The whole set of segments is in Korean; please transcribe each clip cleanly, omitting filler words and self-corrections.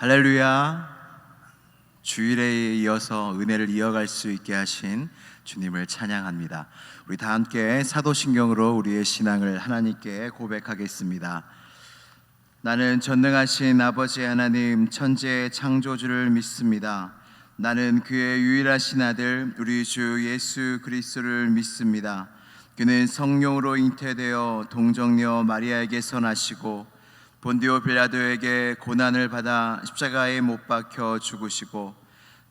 할렐루야. 주일에 이어서 은혜를 이어갈 수 있게 하신 주님을 찬양합니다. 우리 다 함께 사도신경으로 우리의 신앙을 하나님께 고백하겠습니다. 나는 전능하신 아버지 하나님 천지의 창조주를 믿습니다. 나는 그의 유일하신 아들 우리 주 예수 그리스도를 믿습니다. 그는 성령으로 잉태되어 동정녀 마리아에게서 나시고 본디오 빌라도에게 고난을 받아 십자가에 못 박혀 죽으시고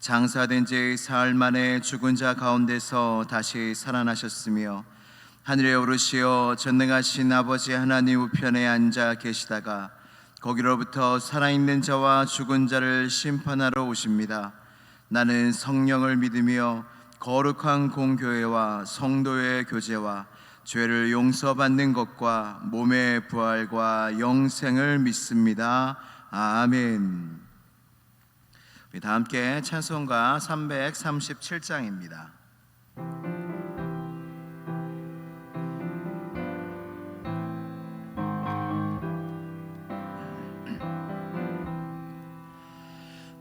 장사된 지 사흘 만에 죽은 자 가운데서 다시 살아나셨으며 하늘에 오르시어 전능하신 아버지 하나님 우편에 앉아 계시다가 거기로부터 살아있는 자와 죽은 자를 심판하러 오십니다. 나는 성령을 믿으며 거룩한 공교회와 성도의 교제와 죄를 용서받는 것과 몸의 부활과 영생을 믿습니다. 아멘. 우리 다 함께 찬송가 337장입니다.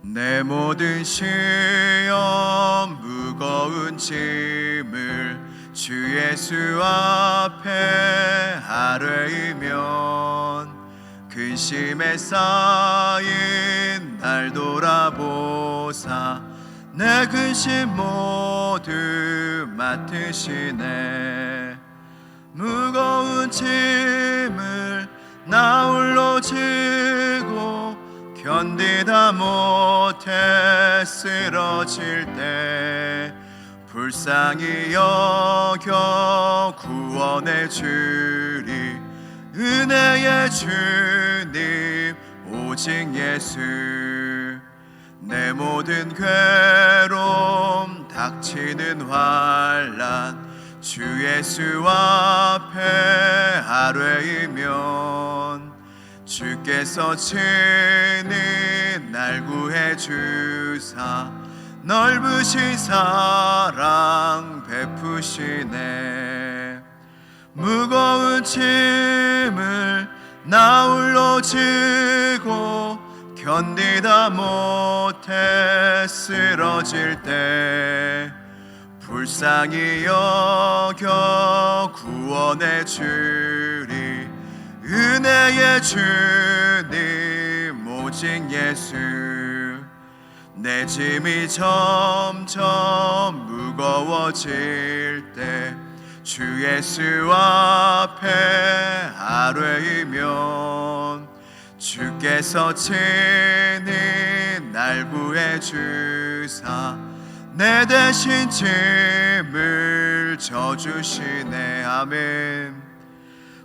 내 모든 시험 무거운 짐을 주 예수 앞에 아뢰이면 근심에 쌓인 날 돌아보사 내 근심 모두 맡으시네. 무거운 짐을 나 홀로 지고 견디다 못해 쓰러질 때 불쌍히 여겨 구원해 주리 은혜의 주님 오직 예수. 내 모든 괴로움 닥치는 환난 주 예수 앞에 아뢰이면 주께서 친히 날 구해 주사 넓으신 사랑 베푸시네. 무거운 짐을 나 홀로 지고 견디다 못해 쓰러질 때 불쌍히 여겨 구원해 주리 은혜의 주님 오직 예수. 내 짐이 점점 무거워질 때 주 예수 앞에 아뢰이면 주께서 친히 날 구해 주사 내 대신 짐을 져주시네. 아멘.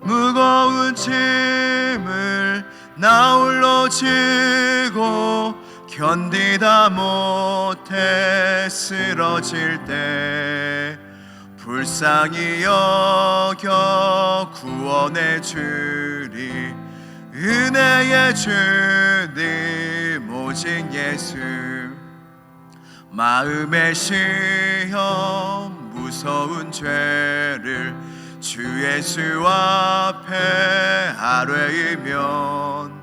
무거운 짐을 나 홀로 지고 견디다 못해 쓰러질 때 불쌍히 여겨 구원해 주리 은혜의 주님 오직 예수. 마음의 시험 무서운 죄를 주 예수 앞에 아뢰이면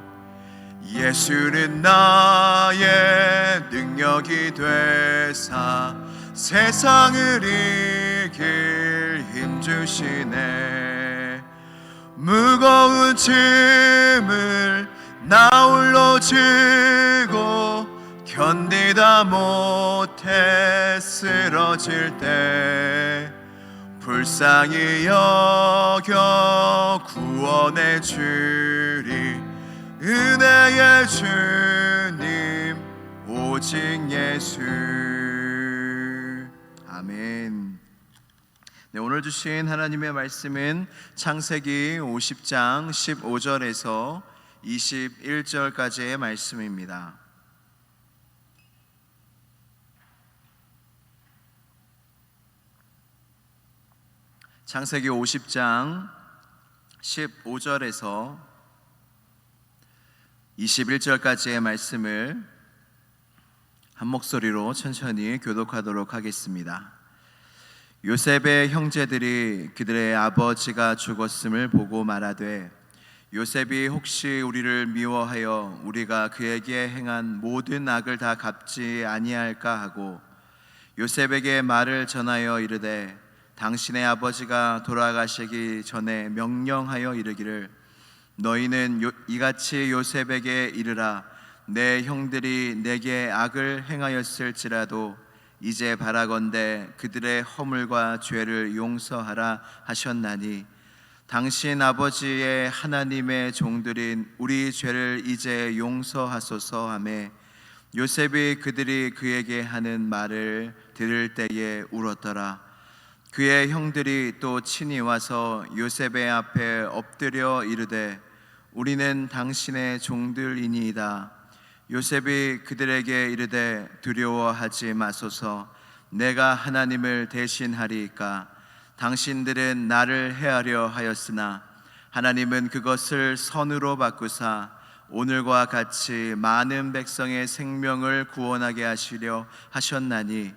예수는 나의 능력이 되사 세상을 이길 힘주시네. 무거운 짐을 나 홀로 지고 견디다 못해 쓰러질 때 불쌍히 여겨 구원해 주리 은혜의 주님 오직 예수. 아멘. 네, 오늘 주신 하나님의 말씀은 창세기 50장 15절에서 21절까지의 말씀입니다. 창세기 50장 15절에서 21절까지의 말씀을 한 목소리로 천천히 교독하도록 하겠습니다. 요셉의 형제들이 그들의 아버지가 죽었음을 보고 말하되 요셉이 혹시 우리를 미워하여 우리가 그에게 행한 모든 악을 다 갚지 아니할까 하고 요셉에게 말을 전하여 이르되 당신의 아버지가 돌아가시기 전에 명령하여 이르기를 너희는 이같이 요셉에게 이르라 내 형들이 내게 악을 행하였을지라도 이제 바라건대 그들의 허물과 죄를 용서하라 하셨나니 당신 아버지의 하나님의 종들인 우리 죄를 이제 용서하소서 하매 요셉이 그들이 그에게 하는 말을 들을 때에 울었더라. 그의 형들이 또 친히 와서 요셉의 앞에 엎드려 이르되 우리는 당신의 종들이니이다. 요셉이 그들에게 이르되 두려워하지 마소서 내가 하나님을 대신하리이까 당신들은 나를 해하려 하였으나 하나님은 그것을 선으로 바꾸사 오늘과 같이 많은 백성의 생명을 구원하게 하시려 하셨나니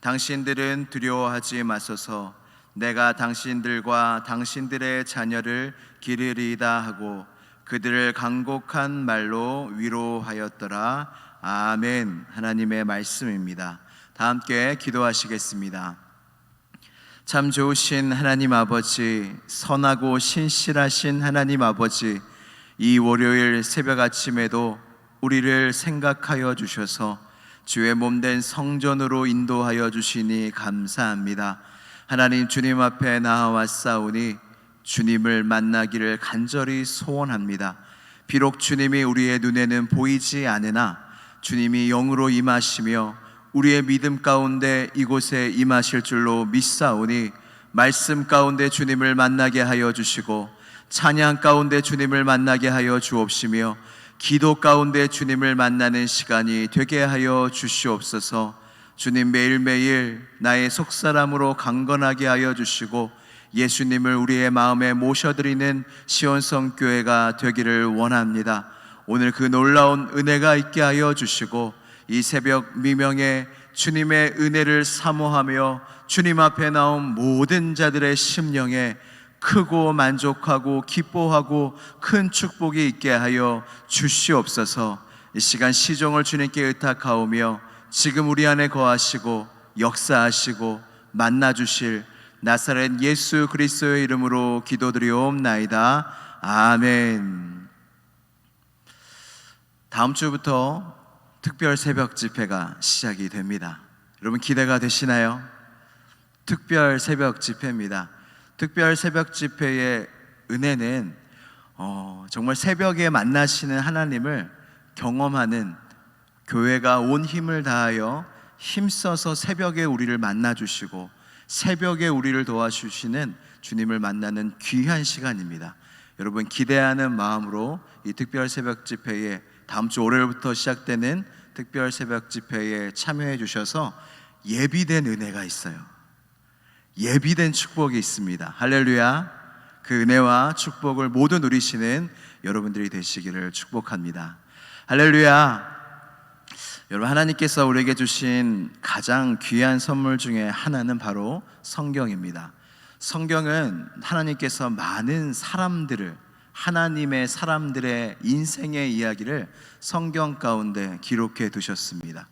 당신들은 두려워하지 마소서 내가 당신들과 당신들의 자녀를 기르리이다 하고 그들을 간곡한 말로 위로하였더라. 아멘. 하나님의 말씀입니다. 다 함께 기도하시겠습니다. 참 좋으신 하나님 아버지, 선하고 신실하신 하나님 아버지, 이 월요일 새벽 아침에도 우리를 생각하여 주셔서 주의 몸된 성전으로 인도하여 주시니 감사합니다. 하나님 주님 앞에 나아왔사오니 주님을 만나기를 간절히 소원합니다. 비록 주님이 우리의 눈에는 보이지 않으나 주님이 영으로 임하시며 우리의 믿음 가운데 이곳에 임하실 줄로 믿사오니 말씀 가운데 주님을 만나게 하여 주시고 찬양 가운데 주님을 만나게 하여 주옵시며 기도 가운데 주님을 만나는 시간이 되게 하여 주시옵소서. 주님 매일매일 나의 속사람으로 강건하게 하여 주시고 예수님을 우리의 마음에 모셔드리는 시온성교회가 되기를 원합니다. 오늘 그 놀라운 은혜가 있게 하여 주시고 이 새벽 미명에 주님의 은혜를 사모하며 주님 앞에 나온 모든 자들의 심령에 크고 만족하고 기뻐하고 큰 축복이 있게 하여 주시옵소서. 이 시간 시종을 주님께 의탁하오며 지금 우리 안에 거하시고 역사하시고 만나주실 나사렛 예수 그리스도의 이름으로 기도드리옵나이다. 아멘. 다음 주부터 특별 새벽 집회가 시작이 됩니다. 여러분 기대가 되시나요? 특별 새벽 집회입니다. 특별 새벽 집회의 은혜는 정말 새벽에 만나시는 하나님을 경험하는 교회가 온 힘을 다하여 힘써서 새벽에 우리를 만나주시고 새벽에 우리를 도와주시는 주님을 만나는 귀한 시간입니다. 여러분 기대하는 마음으로 이 특별 새벽 집회에 다음 주 월요일부터 시작되는 특별 새벽 집회에 참여해 주셔서 예비된 은혜가 있어요. 예비된 축복이 있습니다. 할렐루야. 그 은혜와 축복을 모두 누리시는 여러분들이 되시기를 축복합니다. 할렐루야. 여러분 하나님께서 우리에게 주신 가장 귀한 선물 중에 하나는 바로 성경입니다. 성경은 하나님께서 많은 사람들을 하나님의 사람들의 인생의 이야기를 성경 가운데 기록해 두셨습니다.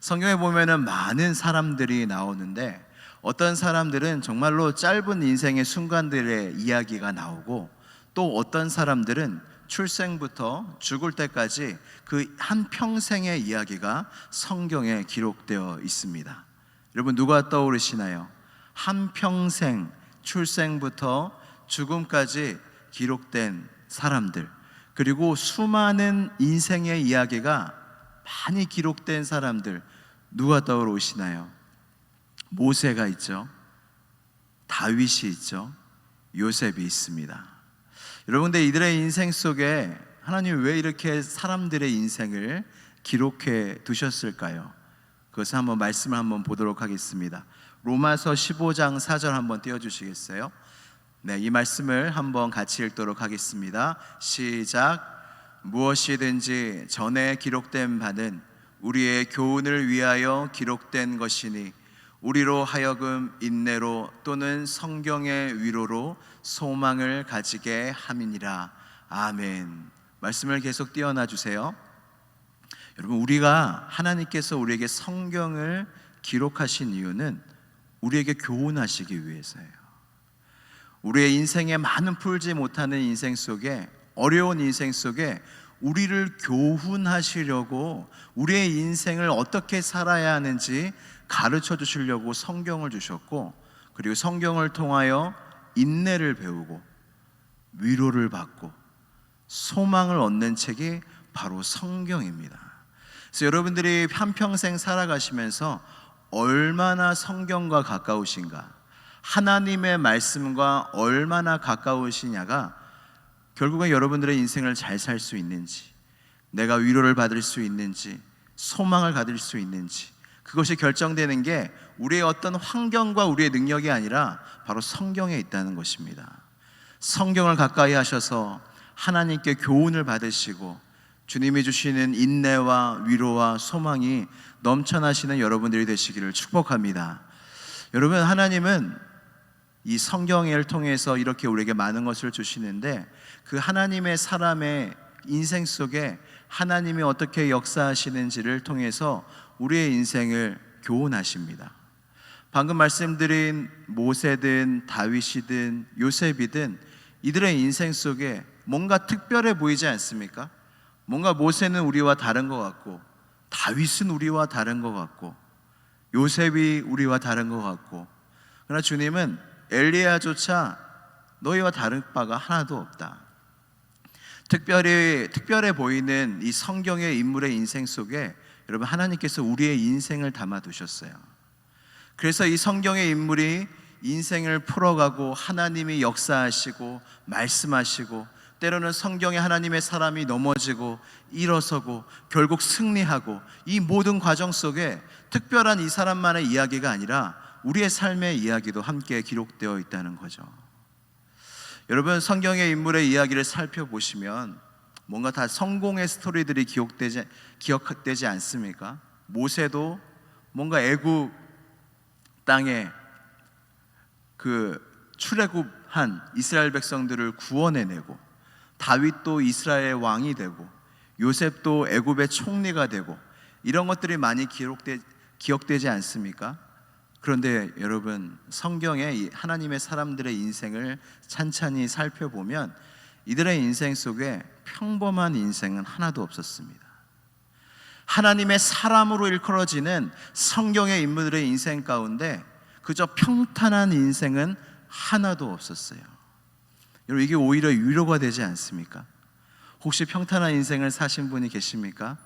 성경에 보면은 많은 사람들이 나오는데 어떤 사람들은 정말로 짧은 인생의 순간들의 이야기가 나오고 또 어떤 사람들은 출생부터 죽을 때까지 그 한평생의 이야기가 성경에 기록되어 있습니다. 여러분 누가 떠오르시나요? 한평생 출생부터 죽음까지 기록된 사람들, 그리고 수많은 인생의 이야기가 많이 기록된 사람들 누가 떠오르시나요? 모세가 있죠. 다윗이 있죠. 요셉이 있습니다. 여러분들 이들의 인생 속에 하나님이 왜 이렇게 사람들의 인생을 기록해 두셨을까요? 그것을 한번 말씀을 한번 보도록 하겠습니다. 로마서 15장 4절 한번 띄워주시겠어요? 네, 이 말씀을 한번 같이 읽도록 하겠습니다. 시작. 무엇이든지 전에 기록된 바는 우리의 교훈을 위하여 기록된 것이니 우리로 하여금 인내로 또는 성경의 위로로 소망을 가지게 함이니라. 아멘. 말씀을 계속 띄워놔 주세요. 여러분, 우리가 하나님께서 우리에게 성경을 기록하신 이유는 우리에게 교훈하시기 위해서예요. 우리의 인생에 많은 풀지 못하는 인생 속에, 어려운 인생 속에 우리를 교훈하시려고, 우리의 인생을 어떻게 살아야 하는지 가르쳐 주시려고 성경을 주셨고, 그리고 성경을 통하여 인내를 배우고 위로를 받고 소망을 얻는 책이 바로 성경입니다. 그래서 여러분들이 한평생 살아가시면서 얼마나 성경과 가까우신가, 하나님의 말씀과 얼마나 가까우시냐가 결국은 여러분들의 인생을 잘 살 수 있는지, 내가 위로를 받을 수 있는지, 소망을 가질 수 있는지, 그것이 결정되는 게 우리의 어떤 환경과 우리의 능력이 아니라 바로 성경에 있다는 것입니다. 성경을 가까이 하셔서 하나님께 교훈을 받으시고 주님이 주시는 인내와 위로와 소망이 넘쳐나시는 여러분들이 되시기를 축복합니다. 여러분, 하나님은 이 성경을 통해서 이렇게 우리에게 많은 것을 주시는데, 그 하나님의 사람의 인생 속에 하나님이 어떻게 역사하시는지를 통해서 우리의 인생을 교훈하십니다. 방금 말씀드린 모세든 다윗이든 요셉이든 이들의 인생 속에 뭔가 특별해 보이지 않습니까? 뭔가 모세는 우리와 다른 것 같고, 다윗은 우리와 다른 것 같고, 요셉이 우리와 다른 것 같고, 그러나 주님은 엘리야조차 너희와 다른 바가 하나도 없다. 특별해 보이는 이 성경의 인물의 인생 속에 여러분, 하나님께서 우리의 인생을 담아 두셨어요. 그래서 이 성경의 인물이 인생을 풀어가고 하나님이 역사하시고 말씀하시고, 때로는 성경에 하나님의 사람이 넘어지고 일어서고 결국 승리하고, 이 모든 과정 속에 특별한 이 사람만의 이야기가 아니라 우리의 삶의 이야기도 함께 기록되어 있다는 거죠. 여러분, 성경의 인물의 이야기를 살펴보시면 뭔가 다 성공의 스토리들이 기억되지 않습니까? 모세도 뭔가 애굽 땅에 그 출애굽한 이스라엘 백성들을 구원해내고, 다윗도 이스라엘의 왕이 되고, 요셉도 애굽의 총리가 되고, 이런 것들이 많이 기억되지 않습니까? 그런데 여러분, 성경에 하나님의 사람들의 인생을 찬찬히 살펴보면 이들의 인생 속에 평범한 인생은 하나도 없었습니다. 하나님의 사람으로 일컬어지는 성경의 인물들의 인생 가운데 그저 평탄한 인생은 하나도 없었어요. 여러분, 이게 오히려 위로가 되지 않습니까? 혹시 평탄한 인생을 사신 분이 계십니까?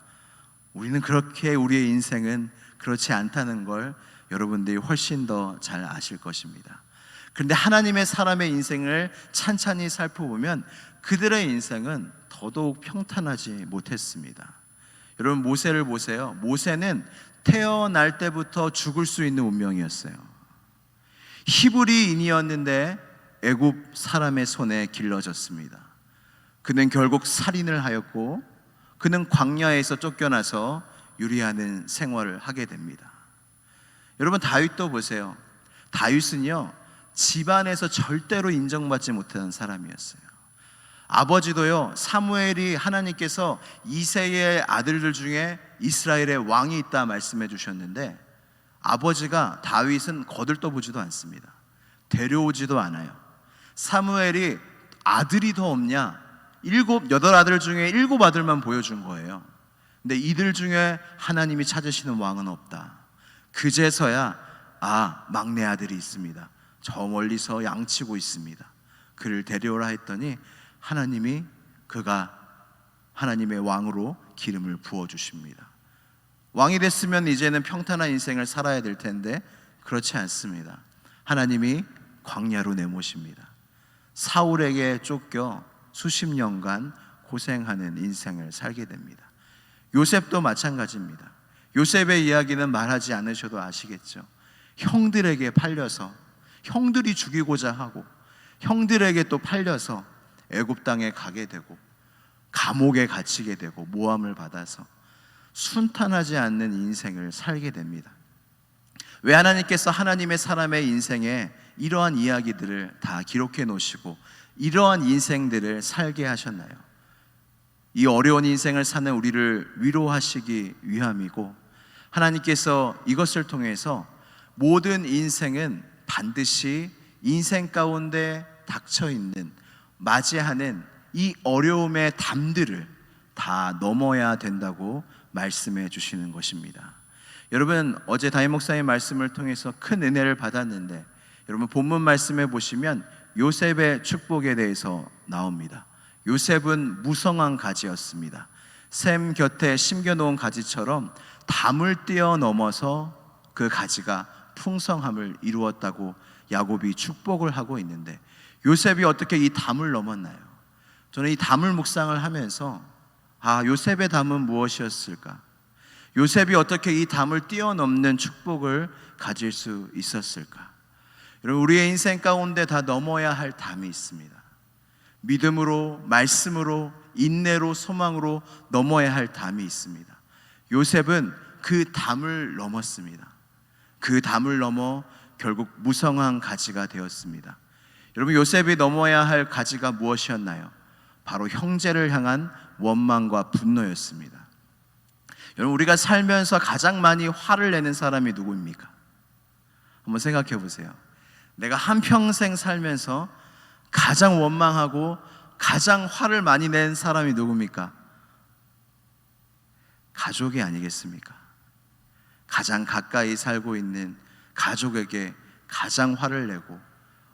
우리는 그렇게, 우리의 인생은 그렇지 않다는 걸 여러분들이 훨씬 더 잘 아실 것입니다. 그런데 하나님의 사람의 인생을 찬찬히 살펴보면 그들의 인생은 더더욱 평탄하지 못했습니다. 여러분, 모세를 보세요. 모세는 태어날 때부터 죽을 수 있는 운명이었어요. 히브리인이었는데 애굽 사람의 손에 길러졌습니다. 그는 결국 살인을 하였고, 그는 광야에서 쫓겨나서 유리하는 생활을 하게 됩니다. 여러분, 다윗도 보세요. 다윗은요, 집안에서 절대로 인정받지 못하는 사람이었어요. 아버지도요, 사무엘이 하나님께서 이새의 아들들 중에 이스라엘의 왕이 있다 말씀해 주셨는데, 아버지가 다윗은 거들떠보지도 않습니다. 데려오지도 않아요. 사무엘이 아들이 더 없냐, 8 아들 중에 7 아들만 보여준 거예요. 근데 이들 중에 하나님이 찾으시는 왕은 없다. 그제서야 막내 아들이 있습니다. 저 멀리서 양치고 있습니다. 그를 데려오라 했더니 하나님이 그가 하나님의 왕으로 기름을 부어주십니다. 왕이 됐으면 이제는 평탄한 인생을 살아야 될 텐데 그렇지 않습니다. 하나님이 광야로 내모십니다. 사울에게 쫓겨 수십 년간 고생하는 인생을 살게 됩니다. 요셉도 마찬가지입니다. 요셉의 이야기는 말하지 않으셔도 아시겠죠. 형들에게 팔려서, 형들이 죽이고자 하고 형들에게 또 팔려서 애굽 땅에 가게 되고 감옥에 갇히게 되고 모함을 받아서 순탄하지 않는 인생을 살게 됩니다. 왜 하나님께서 하나님의 사람의 인생에 이러한 이야기들을 다 기록해 놓으시고 이러한 인생들을 살게 하셨나요? 이 어려운 인생을 사는 우리를 위로하시기 위함이고, 하나님께서 이것을 통해서 모든 인생은 반드시 인생 가운데 닥쳐 있는, 맞이하는 이 어려움의 담들을 다 넘어야 된다고 말씀해 주시는 것입니다. 여러분, 어제 담임 목사의 말씀을 통해서 큰 은혜를 받았는데, 여러분 본문 말씀에 보시면 요셉의 축복에 대해서 나옵니다. 요셉은 무성한 가지였습니다. 샘 곁에 심겨놓은 가지처럼 담을 뛰어넘어서 그 가지가 풍성함을 이루었다고 야곱이 축복을 하고 있는데, 요셉이 어떻게 이 담을 넘었나요? 저는 이 담을 묵상을 하면서 요셉의 담은 무엇이었을까? 요셉이 어떻게 이 담을 뛰어넘는 축복을 가질 수 있었을까? 여러분, 우리의 인생 가운데 다 넘어야 할 담이 있습니다. 믿음으로, 말씀으로, 인내로, 소망으로 넘어야 할 담이 있습니다. 요셉은 그 담을 넘었습니다. 그 담을 넘어 결국 무성한 가지가 되었습니다. 여러분, 요셉이 넘어야 할 가지가 무엇이었나요? 바로 형제를 향한 원망과 분노였습니다. 여러분, 우리가 살면서 가장 많이 화를 내는 사람이 누구입니까? 한번 생각해 보세요. 내가 한평생 살면서 가장 원망하고 가장 화를 많이 낸 사람이 누굽니까? 가족이 아니겠습니까? 가장 가까이 살고 있는 가족에게 가장 화를 내고,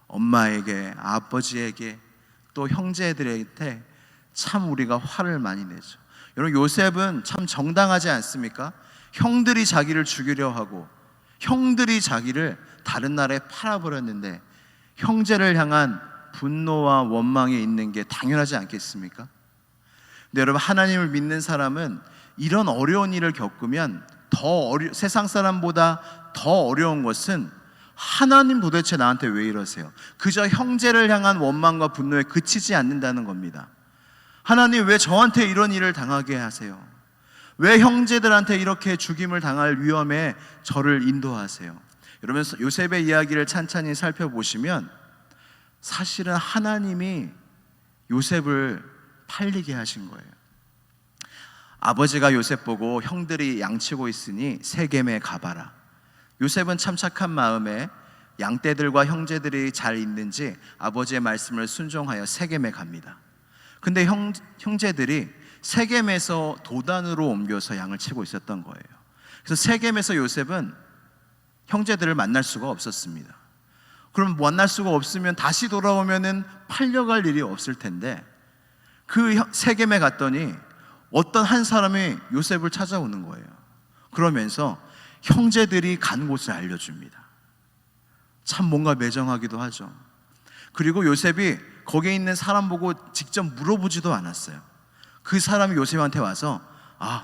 엄마에게, 아버지에게, 또 형제들한테 참 우리가 화를 많이 내죠. 여러분, 요셉은 참 정당하지 않습니까? 형들이 자기를 죽이려 하고 형들이 자기를 다른 나라에 팔아버렸는데 형제를 향한 분노와 원망이 있는 게 당연하지 않겠습니까? 근데 여러분, 하나님을 믿는 사람은 이런 어려운 일을 겪으면 세상 사람보다 더 어려운 것은, 하나님 도대체 나한테 왜 이러세요? 그저 형제를 향한 원망과 분노에 그치지 않는다는 겁니다. 하나님, 왜 저한테 이런 일을 당하게 하세요? 왜 형제들한테 이렇게 죽임을 당할 위험에 저를 인도하세요? 여러분, 요셉의 이야기를 찬찬히 살펴보시면 사실은 하나님이 요셉을 팔리게 하신 거예요. 아버지가 요셉 보고 형들이 양치고 있으니 세겜에 가봐라. 요셉은 참 착한 마음에 양떼들과 형제들이 잘 있는지 아버지의 말씀을 순종하여 세겜에 갑니다. 근데 형제들이 세겜에서 도단으로 옮겨서 양을 치고 있었던 거예요. 그래서 세겜에서 요셉은 형제들을 만날 수가 없었습니다. 그럼 만날 수가 없으면 다시 돌아오면은 팔려갈 일이 없을 텐데, 그 세겜에 갔더니 어떤 한 사람이 요셉을 찾아오는 거예요. 그러면서 형제들이 간 곳을 알려줍니다. 참 뭔가 매정하기도 하죠. 그리고 요셉이 거기에 있는 사람 보고 직접 물어보지도 않았어요. 그 사람이 요셉한테 와서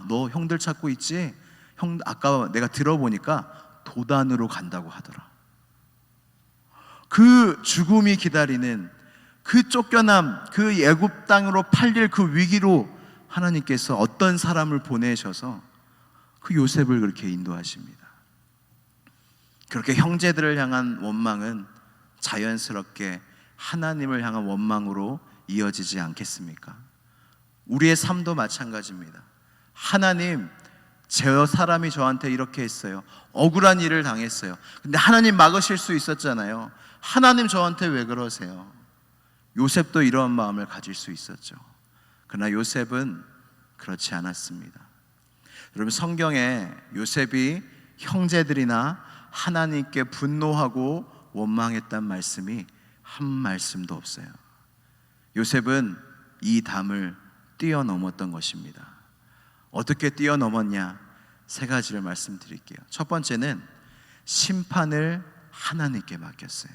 너 형들 찾고 있지? 형 아까 내가 들어보니까 도단으로 간다고 하더라. 그 죽음이 기다리는 그 쫓겨남, 그 애굽 땅으로 팔릴 그 위기로 하나님께서 어떤 사람을 보내셔서 그 요셉을 그렇게 인도하십니다. 그렇게 형제들을 향한 원망은 자연스럽게 하나님을 향한 원망으로 이어지지 않겠습니까? 우리의 삶도 마찬가지입니다. 하나님, 저 사람이 저한테 이렇게 했어요. 억울한 일을 당했어요. 근데 하나님 막으실 수 있었잖아요. 하나님, 저한테 왜 그러세요? 요셉도 이러한 마음을 가질 수 있었죠. 그러나 요셉은 그렇지 않았습니다. 여러분, 성경에 요셉이 형제들이나 하나님께 분노하고 원망했단 말씀이 한 말씀도 없어요. 요셉은 이 담을 뛰어넘었던 것입니다. 어떻게 뛰어넘었냐? 세 가지를 말씀드릴게요. 첫 번째는 심판을 하나님께 맡겼어요.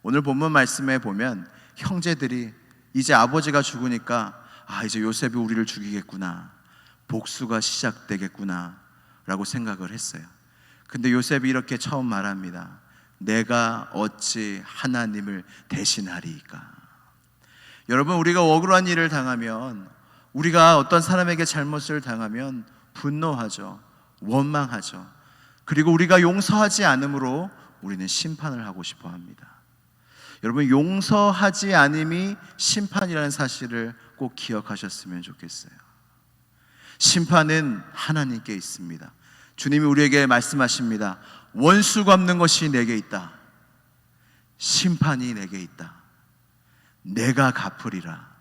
오늘 본문 말씀에 보면 형제들이 이제 아버지가 죽으니까 이제 요셉이 우리를 죽이겠구나, 복수가 시작되겠구나 라고 생각을 했어요. 근데 요셉이 이렇게 처음 말합니다. 내가 어찌 하나님을 대신하리이까. 여러분, 우리가 억울한 일을 당하면, 우리가 어떤 사람에게 잘못을 당하면 분노하죠, 원망하죠. 그리고 우리가 용서하지 않으므로 우리는 심판을 하고 싶어 합니다. 여러분, 용서하지 않음이 심판이라는 사실을 꼭 기억하셨으면 좋겠어요. 심판은 하나님께 있습니다. 주님이 우리에게 말씀하십니다. 원수 갚는 것이 내게 있다. 심판이 내게 있다. 내가 갚으리라.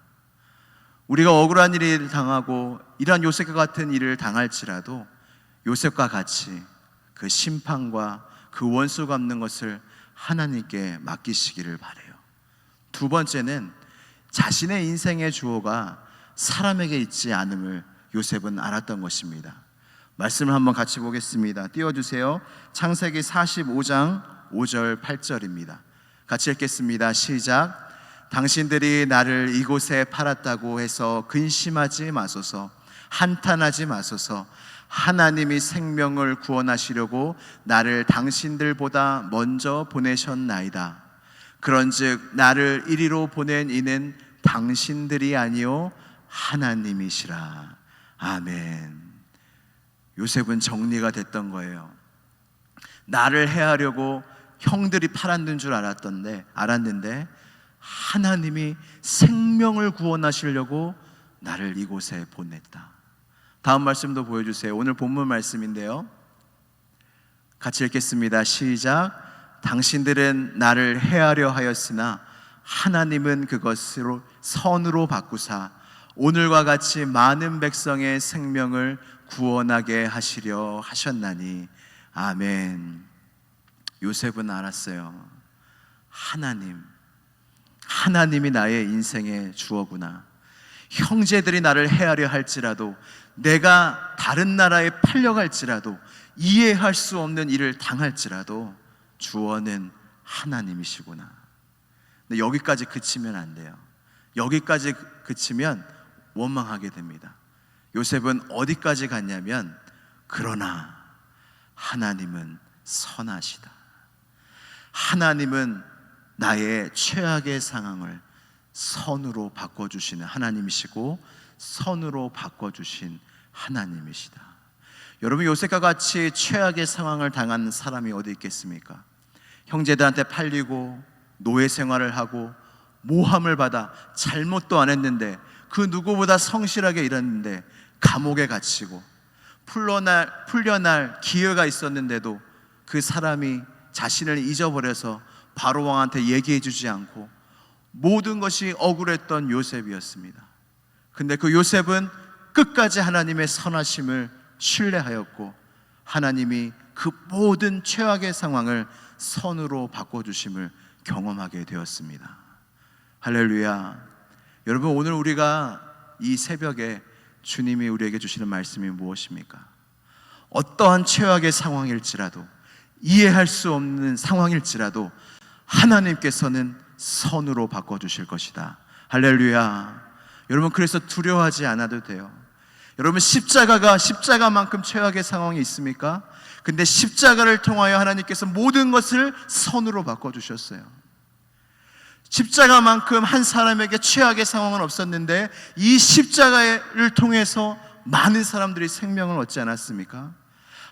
우리가 억울한 일을 당하고 이러한 요셉과 같은 일을 당할지라도 요셉과 같이 그 심판과 그 원수 갚는 것을 하나님께 맡기시기를 바라요. 두 번째는 자신의 인생의 주어가 사람에게 있지 않음을 요셉은 알았던 것입니다. 말씀을 한번 같이 보겠습니다. 띄워주세요. 창세기 45장 5절 8절입니다. 같이 읽겠습니다. 시작. 당신들이 나를 이곳에 팔았다고 해서 근심하지 마소서, 한탄하지 마소서. 하나님이 생명을 구원하시려고 나를 당신들보다 먼저 보내셨나이다. 그런즉 나를 이리로 보낸 이는 당신들이 아니요 하나님이시라. 아멘. 요셉은 정리가 됐던 거예요. 나를 해하려고 형들이 팔았는 줄 알았는데 하나님이 생명을 구원하시려고 나를 이곳에 보냈다. 다음 말씀도 보여주세요. 오늘 본문 말씀인데요. 같이 읽겠습니다. 시작. 당신들은 나를 해하려 하였으나 하나님은 그것으로 선으로 바꾸사 오늘과 같이 많은 백성의 생명을 구원하게 하시려 하셨나니. 아멘. 요셉은 알았어요. 하나님이 나의 인생의 주어구나. 형제들이 나를 해하려 할지라도, 내가 다른 나라에 팔려갈지라도, 이해할 수 없는 일을 당할지라도 주어는 하나님이시구나. 근데 여기까지 그치면 안 돼요. 여기까지 그치면 원망하게 됩니다. 요셉은 어디까지 갔냐면, 그러나 하나님은 선하시다. 하나님은 나의 최악의 상황을 선으로 바꿔주시는 하나님이시고 선으로 바꿔주신 하나님이시다. 여러분, 요셉과 같이 최악의 상황을 당한 사람이 어디 있겠습니까? 형제들한테 팔리고 노예 생활을 하고 모함을 받아 잘못도 안 했는데 그 누구보다 성실하게 일했는데 감옥에 갇히고 풀려날 기회가 있었는데도 그 사람이 자신을 잊어버려서 바로 왕한테 얘기해 주지 않고 모든 것이 억울했던 요셉이었습니다. 근데 그 요셉은 끝까지 하나님의 선하심을 신뢰하였고 하나님이 그 모든 최악의 상황을 선으로 바꿔주심을 경험하게 되었습니다. 할렐루야. 여러분, 오늘 우리가 이 새벽에 주님이 우리에게 주시는 말씀이 무엇입니까? 어떠한 최악의 상황일지라도, 이해할 수 없는 상황일지라도 하나님께서는 선으로 바꿔주실 것이다. 할렐루야. 여러분, 그래서 두려워하지 않아도 돼요. 여러분, 십자가만큼 최악의 상황이 있습니까? 근데 십자가를 통하여 하나님께서 모든 것을 선으로 바꿔주셨어요. 십자가만큼 한 사람에게 최악의 상황은 없었는데 이 십자가를 통해서 많은 사람들이 생명을 얻지 않았습니까?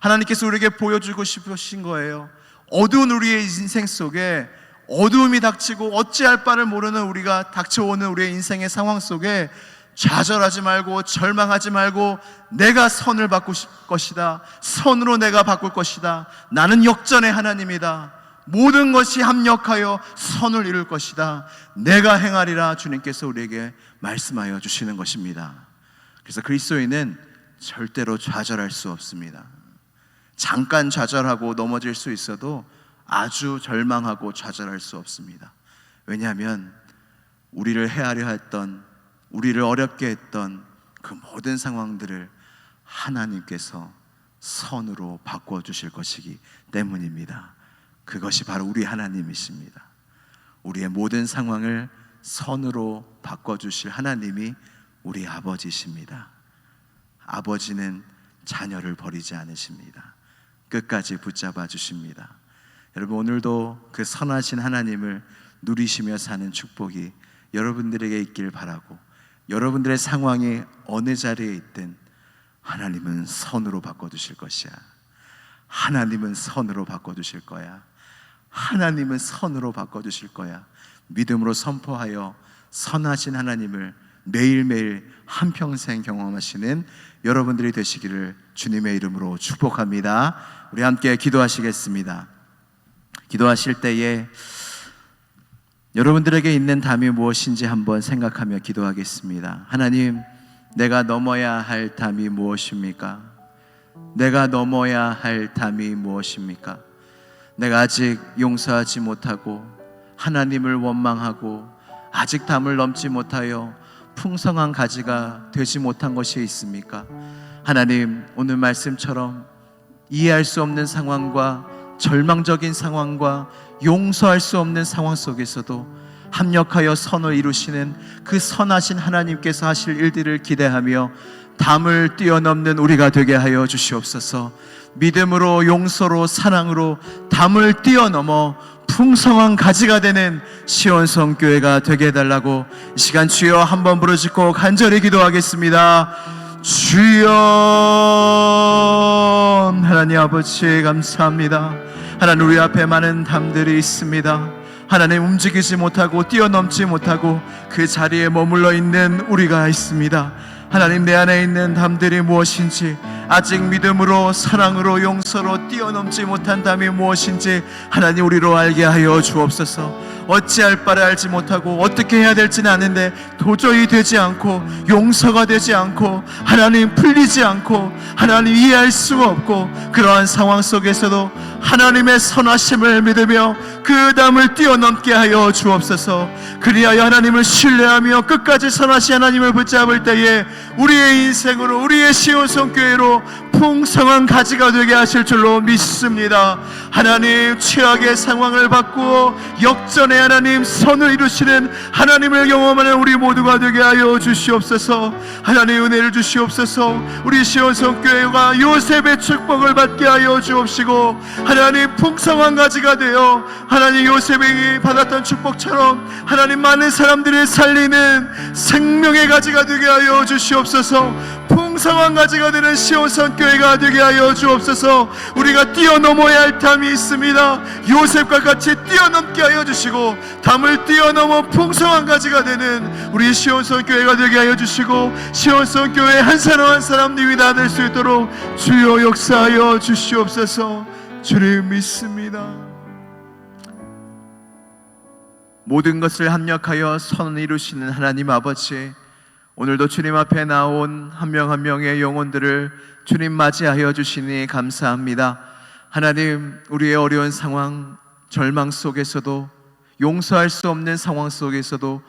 하나님께서 우리에게 보여주고 싶으신 거예요. 어두운 우리의 인생 속에 어두움이 닥치고 어찌할 바를 모르는 우리가 닥쳐오는 우리의 인생의 상황 속에 좌절하지 말고 절망하지 말고 내가 선을 바꿀 것이다. 선으로 내가 바꿀 것이다. 나는 역전의 하나님이다. 모든 것이 합력하여 선을 이룰 것이다. 내가 행하리라 주님께서 우리에게 말씀하여 주시는 것입니다. 그래서 그리스도인은 절대로 좌절할 수 없습니다. 잠깐 좌절하고 넘어질 수 있어도 아주 절망하고 좌절할 수 없습니다. 왜냐하면 우리를 해하려 했던, 우리를 어렵게 했던 그 모든 상황들을 하나님께서 선으로 바꿔주실 것이기 때문입니다. 그것이 바로 우리 하나님이십니다. 우리의 모든 상황을 선으로 바꿔주실 하나님이 우리 아버지십니다. 아버지는 자녀를 버리지 않으십니다. 끝까지 붙잡아 주십니다. 여러분, 오늘도 그 선하신 하나님을 누리시며 사는 축복이 여러분들에게 있길 바라고, 여러분들의 상황이 어느 자리에 있든 하나님은 선으로 바꿔주실 것이야. 하나님은 선으로 바꿔주실 거야. 하나님은 선으로 바꿔주실 거야. 믿음으로 선포하여 선하신 하나님을 매일매일 한평생 경험하시는 여러분들이 되시기를 주님의 이름으로 축복합니다. 우리 함께 기도하시겠습니다. 기도하실 때에 여러분들에게 있는 담이 무엇인지 한번 생각하며 기도하겠습니다. 하나님, 내가 넘어야 할 담이 무엇입니까? 내가 넘어야 할 담이 무엇입니까? 내가 아직 용서하지 못하고 하나님을 원망하고 아직 담을 넘지 못하여 풍성한 가지가 되지 못한 것이 있습니까? 하나님, 오늘 말씀처럼 이해할 수 없는 상황과 절망적인 상황과 용서할 수 없는 상황 속에서도 합력하여 선을 이루시는 그 선하신 하나님께서 하실 일들을 기대하며 담을 뛰어넘는 우리가 되게 하여 주시옵소서. 믿음으로, 용서로, 사랑으로 담을 뛰어넘어 풍성한 가지가 되는 시온성교회가 되게 해달라고 이 시간 주여 한번 부르짖고 간절히 기도하겠습니다. 주여. 하나님 아버지 감사합니다. 하나님, 우리 앞에 많은 담들이 있습니다. 하나님, 움직이지 못하고 뛰어넘지 못하고 그 자리에 머물러 있는 우리가 있습니다. 하나님, 내 안에 있는 담들이 무엇인지, 아직 믿음으로, 사랑으로, 용서로 뛰어넘지 못한 담이 무엇인지 하나님 우리로 알게 하여 주옵소서. 어찌할 바를 알지 못하고 어떻게 해야 될지는 아는데 도저히 되지 않고 용서가 되지 않고 하나님 풀리지 않고 하나님 이해할 수가 없고 그러한 상황 속에서도 하나님의 선하심을 믿으며 그 담을 뛰어넘게 하여 주옵소서. 그리하여 하나님을 신뢰하며 끝까지 선하신 하나님을 붙잡을 때에 우리의 인생으로, 우리의 시온성교회로 풍성한 가지가 되게 하실 줄로 믿습니다. 하나님, 최악의 상황을 바꾸어 역전의 하나님, 선을 이루시는 하나님을 경험하는 우리 모두가 되게 하여 주시옵소서. 하나님, 은혜를 주시옵소서. 우리 시온성교회가 요셉의 축복을 받게 하여 주옵시고 하나님, 풍성한 가지가 되어 하나님 요셉이 받았던 축복처럼 하나님 많은 사람들을 살리는 생명의 가지가 되게 하여 주시옵소서. 풍성한 가지가 되는 시온성교회가 되게 하여 주옵소서. 우리가 뛰어넘어야 할 담이 있습니다. 요셉과 같이 뛰어넘게 하여 주시고 담을 뛰어넘어 풍성한 가지가 되는 우리 시온성교회가 되게 하여 주시고 시온성교회 한 사람 한 사람 님이 다 될 수 있도록 주여 역사하여 주시옵소서. 주님 믿습니다. 모든 것을 합력하여 선을 이루시는 하나님 아버지, 오늘도 주님 앞에 나온 한 명 한 명의 영혼들을 주님 맞이하여 주시니 감사합니다. 하나님, 우리의 어려운 상황, 절망 속에서도, 용서할 수 없는 상황 속에서도,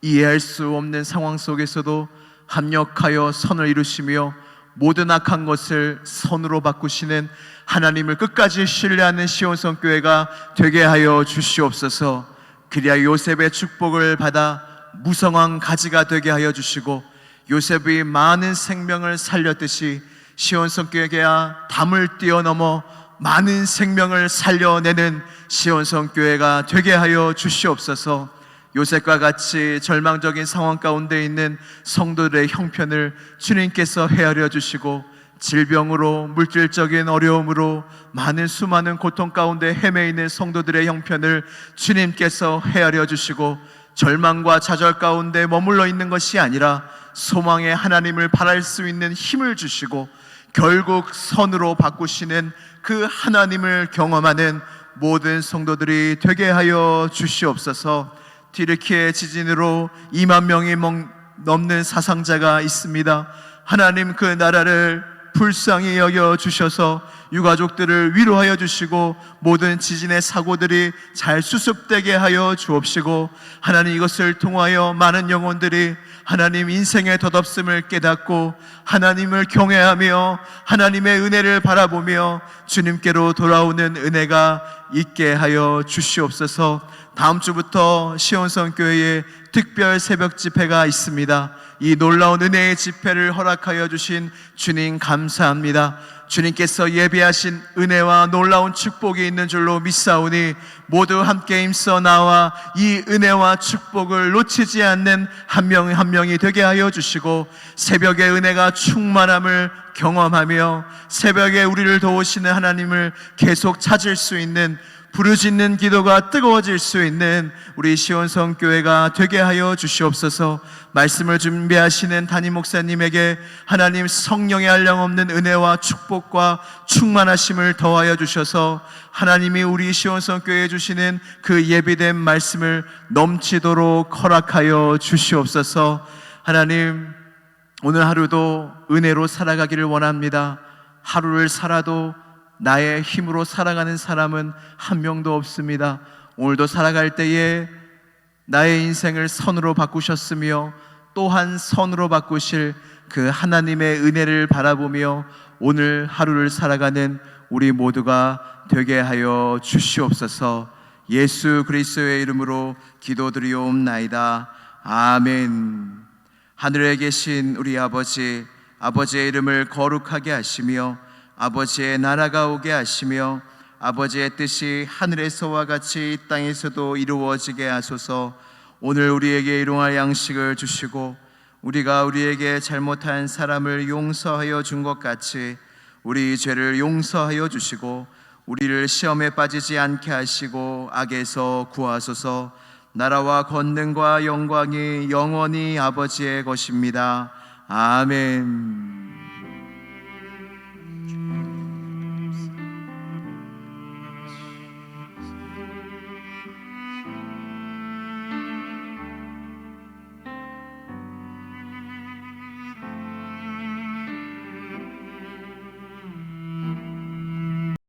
이해할 수 없는 상황 속에서도 합력하여 선을 이루시며 모든 악한 것을 선으로 바꾸시는 하나님을 끝까지 신뢰하는 시온성교회가 되게 하여 주시옵소서. 그리하여 요셉의 축복을 받아 무성한 가지가 되게 하여 주시고 요셉이 많은 생명을 살렸듯이 시온성교회가 담을 뛰어넘어 많은 생명을 살려내는 시온성교회가 되게 하여 주시옵소서. 요셉과 같이 절망적인 상황 가운데 있는 성도들의 형편을 주님께서 헤아려 주시고 질병으로, 물질적인 어려움으로 많은 수많은 고통 가운데 헤매 있는 성도들의 형편을 주님께서 헤아려 주시고 절망과 좌절 가운데 머물러 있는 것이 아니라 소망의 하나님을 바랄 수 있는 힘을 주시고 결국 선으로 바꾸시는 그 하나님을 경험하는 모든 성도들이 되게 하여 주시옵소서. 튀르키예 지진으로 2만 명이 넘는 사상자가 있습니다. 하나님, 그 나라를 불쌍히 여겨 주셔서 유가족들을 위로하여 주시고 모든 지진의 사고들이 잘 수습되게 하여 주옵시고 하나님, 이것을 통하여 많은 영혼들이 하나님 인생의 덧없음을 깨닫고 하나님을 경외하며 하나님의 은혜를 바라보며 주님께로 돌아오는 은혜가 있게 하여 주시옵소서. 다음 주부터 시온성교회에 특별 새벽 집회가 있습니다. 이 놀라운 은혜의 집회를 허락하여 주신 주님 감사합니다. 주님께서 예비하신 은혜와 놀라운 축복이 있는 줄로 믿사오니 모두 함께 힘써 나와 이 은혜와 축복을 놓치지 않는 한 명 한 명이 되게 하여 주시고 새벽의 은혜가 충만함을 경험하며 새벽에 우리를 도우시는 하나님을 계속 찾을 수 있는 부르짖는 기도가 뜨거워질 수 있는 우리 시온성교회가 되게 하여 주시옵소서. 말씀을 준비하시는 담임 목사님에게 하나님 성령의 한량없는 은혜와 축복과 충만하심을 더하여 주셔서 하나님이 우리 시온성교회에 주시는 그 예비된 말씀을 넘치도록 허락하여 주시옵소서. 하나님, 오늘 하루도 은혜로 살아가기를 원합니다. 하루를 살아도 나의 힘으로 살아가는 사람은 한 명도 없습니다. 오늘도 살아갈 때에 나의 인생을 선으로 바꾸셨으며 또한 선으로 바꾸실 그 하나님의 은혜를 바라보며 오늘 하루를 살아가는 우리 모두가 되게 하여 주시옵소서. 예수 그리스도의 이름으로 기도드리옵나이다. 아멘. 하늘에 계신 우리 아버지, 아버지의 이름을 거룩하게 하시며 아버지의 나라가 오게 하시며 아버지의 뜻이 하늘에서와 같이 이 땅에서도 이루어지게 하소서. 오늘 우리에게 일용할 양식을 주시고 우리가 우리에게 잘못한 사람을 용서하여 준 것 같이 우리 죄를 용서하여 주시고 우리를 시험에 빠지지 않게 하시고 악에서 구하소서. 나라와 권능과 영광이 영원히 아버지의 것입니다. 아멘.